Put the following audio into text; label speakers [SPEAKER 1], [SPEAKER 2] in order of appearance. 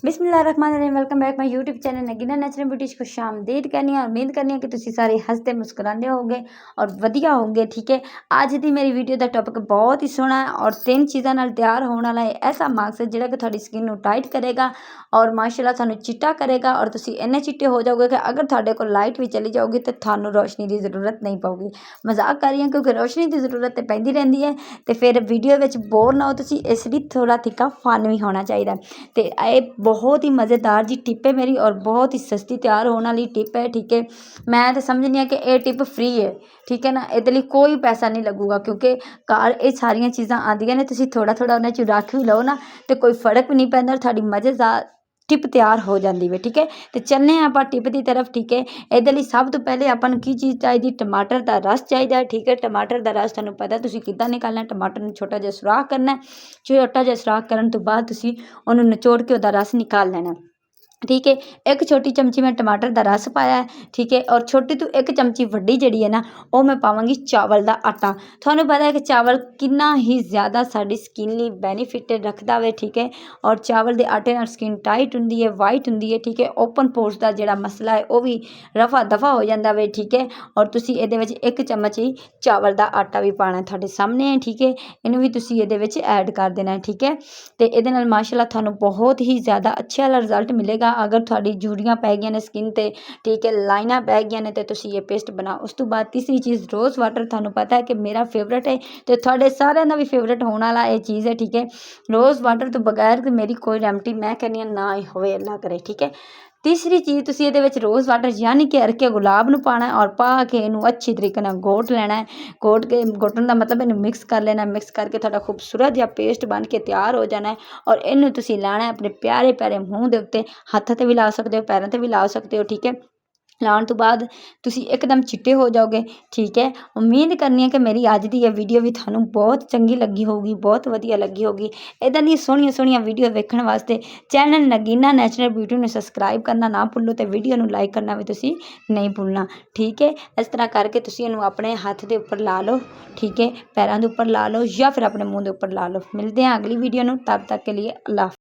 [SPEAKER 1] बिस्मिल्लाहिर्रहमानिर्रहीम। Welcome back my YouTube channel Nagina natural beauty को खुशामदीद करनी है। उम्मीद करनी है कि तुसी सारे हसते मुस्कुराते होगे और वधिया होगे। ठीक है, अज की मेरी वीडियो का टॉपिक बहुत ही सोहना है और 3 चीज़ों नाल तैयार होने वाला है ऐसा मास्क जिहड़ा कि तुहाडी स्किन नूं टाइट करेगा और माशाअल्लाह तुहानूं चिट्टा करेगा और तुसी इन्ने चिट्टे हो जाओगे कि अगर तुहाडे कोल लाइट भी चली जाओगी तो थानूं रोशनी की जरूरत नहीं पऊगी। मजाक कर रही हूँ क्योंकि रोशनी की जरूरत तो पैंदी रहिंदी है तो फिर वीडियो में बोर ना हो तुसी, इसलिए थोड़ा थिका फन भी होना चाहिए। तो ये बहुत ही मज़ेदार जी टिप है मेरी और बहुत ही सस्ती तैयार होने वाली टिप है। ठीक है, मैं तो समझनी है कि ये टिप फ्री है। ठीक है ना, ये कोई पैसा नहीं लगूगा क्योंकि घर ये सारिया चीज़ां आदियां ने, तुसीं थोड़ा थोड़ा उन्हें च रख भी लो ना तो कोई फर्क भी नहीं पैंदा और थोड़ी मज़ेदार टिप तैयार हो जाती है। ठीक है, तो चलने आप टिप की तरफ। ठीक है, ये सब तो पहले अपन की चीज़ चाहिए, टमाटर का रस चाहिए। ठीक है, टमाटर का रस तुहानूं पता तुसीं किद्दां निकालना। टमाटर नूं छोटा जिहा सुराख करना, छोटा जिहा सुराख करन तो बाद तुसीं उहनूं निचोड़ के उहदा रस निकाल लेना। ठीक है, एक छोटी चमची मैं टमाटर का रस पाया है। ठीक है, और छोटी तो एक चमची वड्डी जिहड़ी है ना वो मैं पावांगी चावल का आटा। तुहानूं पता है कि चावल कितना ही ज़्यादा साडी स्किन लई बेनीफिट रखता है। ठीक है, और चावल के आटे नाल स्किन टाइट हुंदी है, वाइट हुंदी है। ठीक है, ओपन पोर्स का जिहड़ा मसला है वो भी रफा दफा हो जाता है। ठीक है, और तुसीं इहदे विच एक चम्मच ही चावल का आटा भी पाना तुहाडे सामने है। ठीक है, इनूं भी तुसीं इहदे विच ऐड कर देना है। ठीक है, तो इहदे नाल माशाअल्लाह तुहानूं बहुत ही ज़्यादा अच्छा रिजल्ट मिलेगा। अगर थोड़ी झुर्रियां पै गई ने स्किन ते, ठीक है, लाइनां पै गई ने तो तुसीं ये पेस्ट बनाओ। उस तो बाद तीसरी चीज़ रोज़ वाटर, तुहानूं पता है कि मेरा फेवरेट है तो थोड़े सारे का भी फेवरेट होने वाला ये चीज़ है। ठीक है, रोज़ वाटर तो बगैर तो मेरी कोई रेमडी मैं कहनी ना ही होवे, अल्लाह करे। ठीक है, तीसरी चीज़ तुसीं इहदे विच रोज़ वाटर यानी कि अरके गुलाब नूं पाना है और पा के इनू अच्छी तरीके नाल घोट लेना है। घोट के घोटन का मतलब इनू मिक्स कर लेना, मिक्स करके थोड़ा खूबसूरत जिहा पेस्ट बन के तैयार हो जाना है और इनू तुसीं लाना है अपने प्यारे प्यारे मूँह दे उत्ते, हत्थ ते भी ला सकते हो, पैरों ते भी ला सकते हो। ठीक है, लाने तो बाद तुसीं एकदम चिट्टे हो जाओगे। ठीक है, उम्मीद करनी है कि मेरी अज की यह वीडियो भी थानूं बहुत चंगी लगी होगी, बहुत वधिया लगी होगी। इदां दी सोहणियां सोहणियां वीडियो देखने वास्ते चैनल नगीना नेचुरल ब्यूटी नूं सबसक्राइब करना ना भुल्लो तो वीडियो नूं लाइक करना भी तुसीं नहीं भुलना। ठीक है, इस तरह करके तुसीं इहनूं अपने हत्थ के उपर ला लो। ठीक है, पैरों के उपर ला लो या फिर अपने मूँह के उपर ला लो। मिलते हैं अगली वीडियो नूं, तब तक के लिए अल्लाह।